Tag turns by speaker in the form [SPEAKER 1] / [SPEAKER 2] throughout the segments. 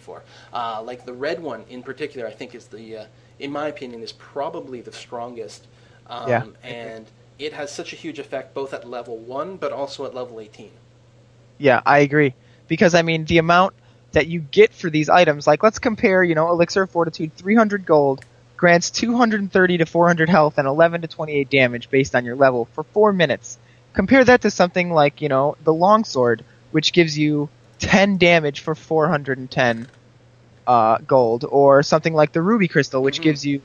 [SPEAKER 1] for. Like the red one in particular, I think is in my opinion, is probably the strongest. And it has such a huge effect both at level 1 but also at level 18.
[SPEAKER 2] Yeah, I agree. Because, I mean, the amount that you get for these items, like let's compare, Elixir of Fortitude, 300 gold, grants 230 to 400 health and 11 to 28 damage based on your level for 4 minutes. Compare that to something like, the Longsword, which gives you 10 damage for 410 gold, or something like the Ruby Crystal, which gives you,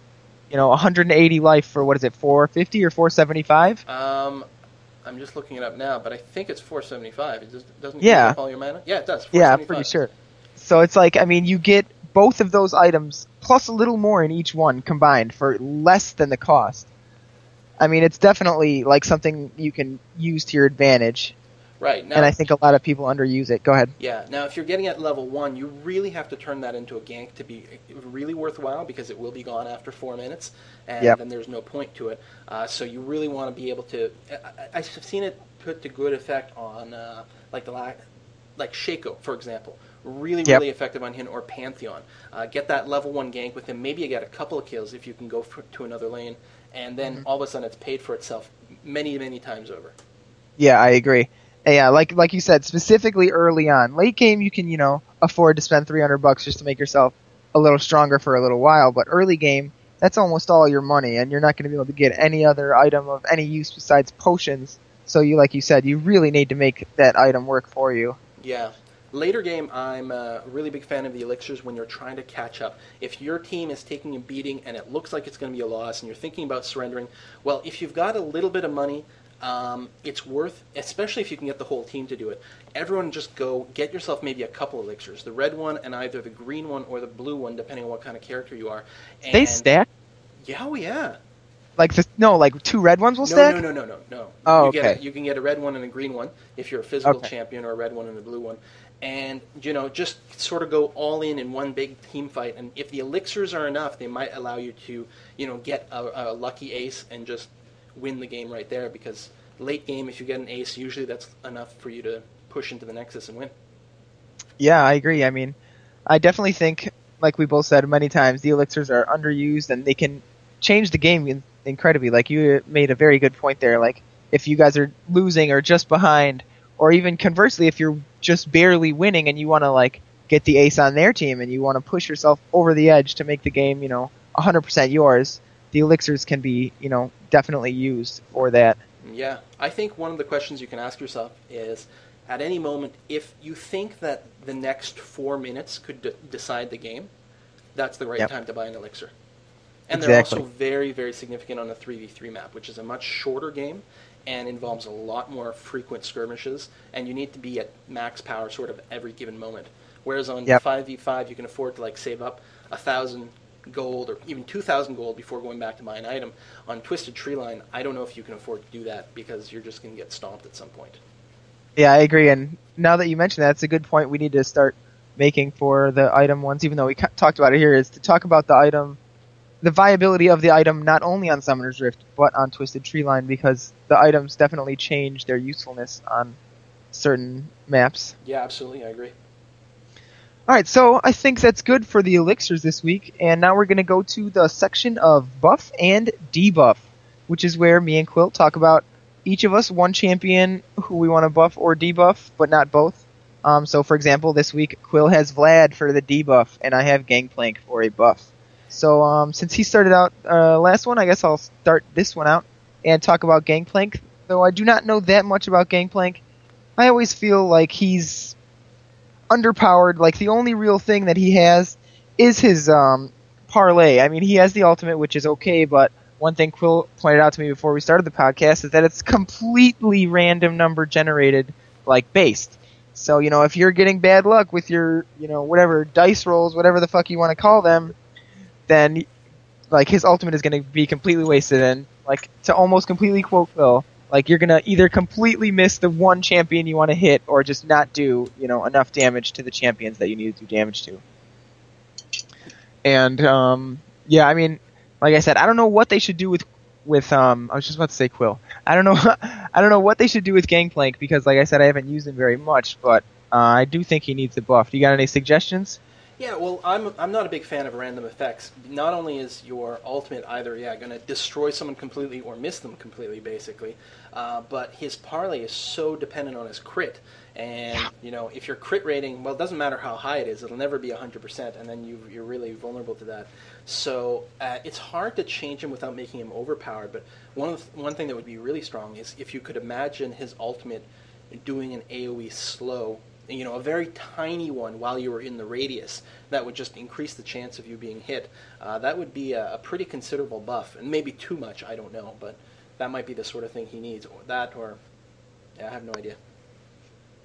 [SPEAKER 2] 180 life for, 450 or 475?
[SPEAKER 1] I'm just looking it up now, but I think it's 475. It doesn't use up all your mana? Yeah, it does.
[SPEAKER 2] Yeah, I'm pretty sure. So it's like, I mean, you get both of those items, plus a little more in each one combined for less than the cost. I mean, it's definitely like something you can use to your advantage.
[SPEAKER 1] Right. Now,
[SPEAKER 2] and I think a lot of people underuse it. Go ahead.
[SPEAKER 1] Yeah. Now, if you're getting at level 1, you really have to turn that into a gank to be really worthwhile, because it will be gone after 4 minutes, and then there's no point to it. So you really want to be able to... I've seen it put to good effect on like Shaco, for example. Really effective on him, or Pantheon. Get that level 1 gank with him. Maybe you get a couple of kills if you can go to another lane, and then all of a sudden it's paid for itself many, many times over.
[SPEAKER 2] Yeah, I agree. Yeah, like you said, specifically early on. Late game, you can, afford to spend $300 just to make yourself a little stronger for a little while, but early game, that's almost all your money, and you're not going to be able to get any other item of any use besides potions. So like you said, you really need to make that item work for you.
[SPEAKER 1] Yeah. Later game, I'm a really big fan of the elixirs when you're trying to catch up. If your team is taking a beating and it looks like it's going to be a loss and you're thinking about surrendering, well, if you've got a little bit of money, it's worth, especially if you can get the whole team to do it. Everyone just go get yourself maybe a couple elixirs, the red one and either the green one or the blue one, depending on what kind of character you are. And
[SPEAKER 2] they stack?
[SPEAKER 1] Yeah, oh yeah.
[SPEAKER 2] Like 2 red ones will stack?
[SPEAKER 1] No.
[SPEAKER 2] Oh,
[SPEAKER 1] okay. You can get a red one and a green one if you're a physical champion, or a red one and a blue one. And, just sort of go all in one big team fight. And if the elixirs are enough, they might allow you to, get a lucky ace and just win the game right there. Because late game, if you get an ace, usually that's enough for you to push into the Nexus and win.
[SPEAKER 2] Yeah, I agree. I mean, I definitely think, like we both said many times, the elixirs are underused and they can change the game incredibly. Like, you made a very good point there. Like, if you guys are losing or just behind, or even conversely, if you're just barely winning and you want to, get the ace on their team and you want to push yourself over the edge to make the game, 100% yours, the elixirs can be, definitely used for that.
[SPEAKER 1] Yeah. I think one of the questions you can ask yourself is, at any moment, if you think that the next 4 minutes could decide the game, that's the right time to buy an elixir. And they're also very, very significant on the 3v3 map, which is a much shorter game and involves a lot more frequent skirmishes, and you need to be at max power sort of every given moment. Whereas on 5v5, you can afford to save up 1,000 gold or even 2,000 gold before going back to buy an item. On Twisted Treeline, I don't know if you can afford to do that, because you're just going to get stomped at some point.
[SPEAKER 2] Yeah, I agree, and now that you mention that, it's a good point we need to start making for the item ones, even though we talked about it here, is to talk about the item, the viability of the item not only on Summoner's Rift, but on Twisted Treeline, because the items definitely change their usefulness on certain maps.
[SPEAKER 1] Yeah, absolutely, I agree.
[SPEAKER 2] Alright, so I think that's good for the elixirs this week, and now we're going to go to the section of buff and debuff, which is where me and Quill talk about each of us one champion who we want to buff or debuff, but not both. So for example, this week Quill has Vlad for the debuff, and I have Gangplank for a buff. So since he started out last one, I guess I'll start this one out and talk about Gangplank. Though I do not know that much about Gangplank, I always feel like he's underpowered. Like, the only real thing that he has is his parlay. I mean, he has the ultimate, which is okay, but one thing Quill pointed out to me before we started the podcast is that it's completely random number generated, based. So, if you're getting bad luck with your, whatever, dice rolls, whatever the fuck you want to call them, then, his ultimate is going to be completely wasted. And, to almost completely quote Quill, you're going to either completely miss the one champion you want to hit, or just not do, enough damage to the champions that you need to do damage to. And, yeah, I mean, like I said, I don't know what they should do with I was just about to say Quill. I don't know what they should do with Gangplank, because, like I said, I haven't used him very much, but I do think he needs a buff. Do you got any suggestions?
[SPEAKER 1] Yeah, well, I'm not a big fan of random effects. Not only is your ultimate either going to destroy someone completely or miss them completely, basically, but his parlay is so dependent on his crit. And if your crit rating, well, it doesn't matter how high it is, it'll never be 100%, and then you're really vulnerable to that. So it's hard to change him without making him overpowered. But one thing that would be really strong is if you could imagine his ultimate doing an AoE slow. A very tiny one while you were in the radius that would just increase the chance of you being hit. That would be a pretty considerable buff, and maybe too much, I don't know, but that might be the sort of thing he needs. I have no idea.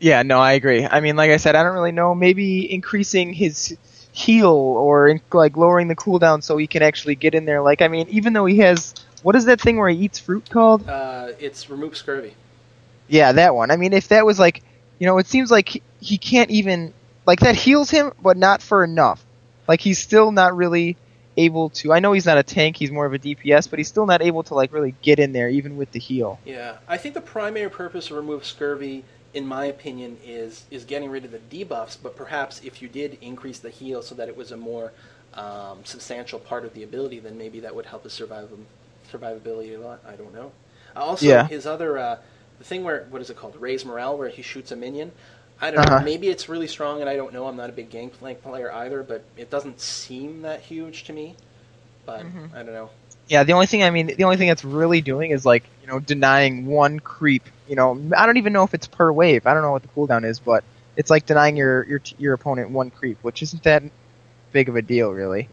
[SPEAKER 2] Yeah, no, I agree. I mean, like I said, I don't really know. Maybe increasing his heal or lowering the cooldown so he can actually get in there. Even though he has, what is that thing where he eats fruit called?
[SPEAKER 1] It's remove scurvy.
[SPEAKER 2] Yeah, that one. I mean, if that was it seems like he can't even, that heals him, but not for enough. He's still not really able to, I know he's not a tank, he's more of a DPS, but he's still not able to, really get in there, even with the heal.
[SPEAKER 1] Yeah, I think the primary purpose of remove scurvy, in my opinion, is getting rid of the debuffs, but perhaps if you did increase the heal so that it was a more substantial part of the ability, then maybe that would help his survivability a lot. I don't know. Also, his other... the thing where, what is it called, Raise Morale, where he shoots a minion, I don't know, maybe it's really strong and I don't know, I'm not a big Gangplank player either, but it doesn't seem that huge to me, but I don't know. Yeah,
[SPEAKER 2] the only thing it's really doing is denying one creep, I don't even know if it's per wave, I don't know what the cooldown is, but it's denying your opponent one creep, which isn't that big of a deal, really.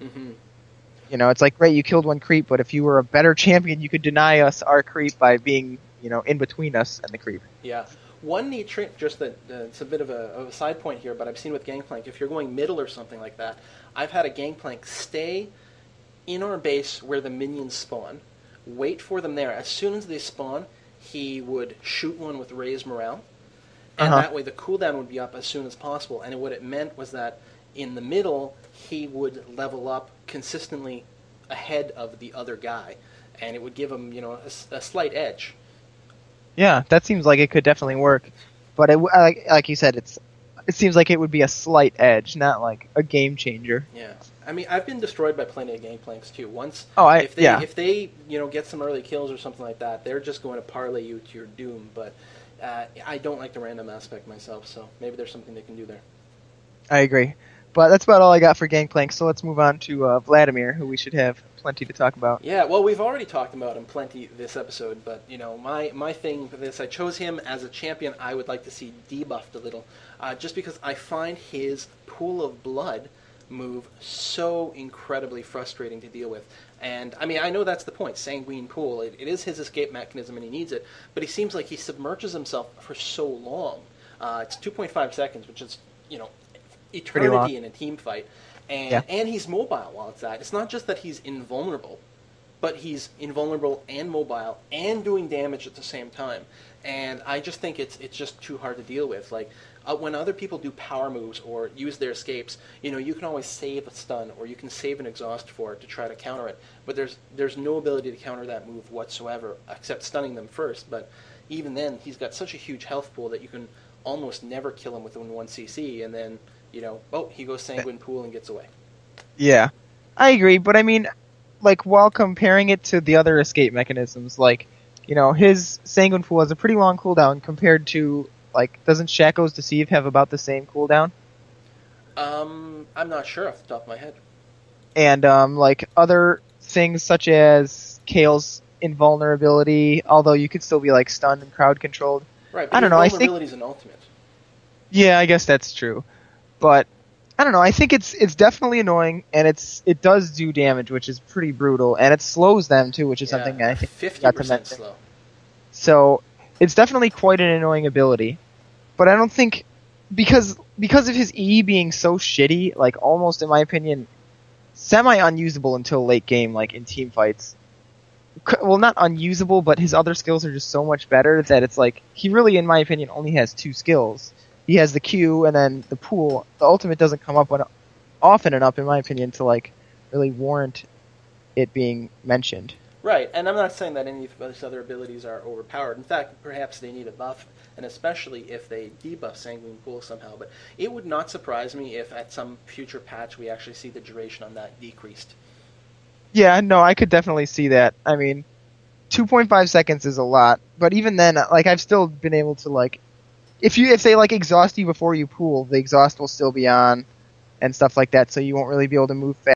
[SPEAKER 2] It's great, you killed one creep, but if you were a better champion, you could deny us our creep by being in between us and the creep.
[SPEAKER 1] Yeah. One neat trick, just that it's a bit of a side point here, but I've seen with Gangplank, if you're going middle or something like that, I've had a Gangplank stay in our base where the minions spawn, wait for them there. As soon as they spawn, he would shoot one with Raise Morale, and that way the cooldown would be up as soon as possible. And what it meant was that in the middle, he would level up consistently ahead of the other guy, and it would give him, a slight edge.
[SPEAKER 2] Yeah, that seems like it could definitely work, but like you said, it seems like it would be a slight edge, not a game changer.
[SPEAKER 1] Yeah, I mean, I've been destroyed by plenty of Gangplanks too. If they get some early kills or something like that, they're just going to parlay you to your doom. But I don't like the random aspect myself, so maybe there's something they can do there.
[SPEAKER 2] I agree, but that's about all I got for Gangplank. So let's move on to Vladimir, who we should have plenty to talk about.
[SPEAKER 1] Yeah, well, we've already talked about him plenty this episode, but my thing for this, I chose him as a champion I would like to see debuffed a little, just because I find his Pool of Blood move so incredibly frustrating to deal with. And I mean, I know that's the point, Sanguine Pool, it is his escape mechanism and he needs it, but he seems like he submerges himself for so long. It's 2.5 seconds, which is eternity in a team fight. And he's mobile while it's at. It's not just that he's invulnerable, but he's invulnerable and mobile and doing damage at the same time. And I just think it's just too hard to deal with. When other people do power moves or use their escapes, you can always save a stun or you can save an exhaust for it to try to counter it. But there's no ability to counter that move whatsoever except stunning them first. But even then, he's got such a huge health pool that you can almost never kill him within 1 CC, and then he goes Sanguine Pool and gets away.
[SPEAKER 2] Yeah, I agree, but I mean, while comparing it to the other escape mechanisms, his Sanguine Pool has a pretty long cooldown compared to, doesn't Shaco's Deceive have about the same cooldown?
[SPEAKER 1] I'm not sure off the top of my head.
[SPEAKER 2] And, other things such as Kale's invulnerability, although you could still be, stunned and crowd controlled.
[SPEAKER 1] Right, but
[SPEAKER 2] I don't know,
[SPEAKER 1] invulnerability's an ultimate.
[SPEAKER 2] Yeah, I guess that's true. But I don't know. I think it's definitely annoying, and it does do damage, which is pretty brutal, and it slows them too, which is something I think
[SPEAKER 1] 50% slow.
[SPEAKER 2] So it's definitely quite an annoying ability, but I don't think because of his E being so shitty, almost in my opinion, semi unusable until late game, in team fights. Well, not unusable, but his other skills are just so much better that it's he really, in my opinion, only has 2 skills. He has the Q and then the pool. The ultimate doesn't come up often enough, in my opinion, to really warrant it being mentioned.
[SPEAKER 1] Right, and I'm not saying that any of those other abilities are overpowered. In fact, perhaps they need a buff, and especially if they debuff Sanguine Pool somehow. But it would not surprise me if at some future patch we actually see the duration on that decreased.
[SPEAKER 2] Yeah, no, I could definitely see that. I mean, 2.5 seconds is a lot, but even then, like, I've still been able to, like, if they like exhaust you before you pool, the exhaust will still be on and stuff like that, so you won't really be able to move fast.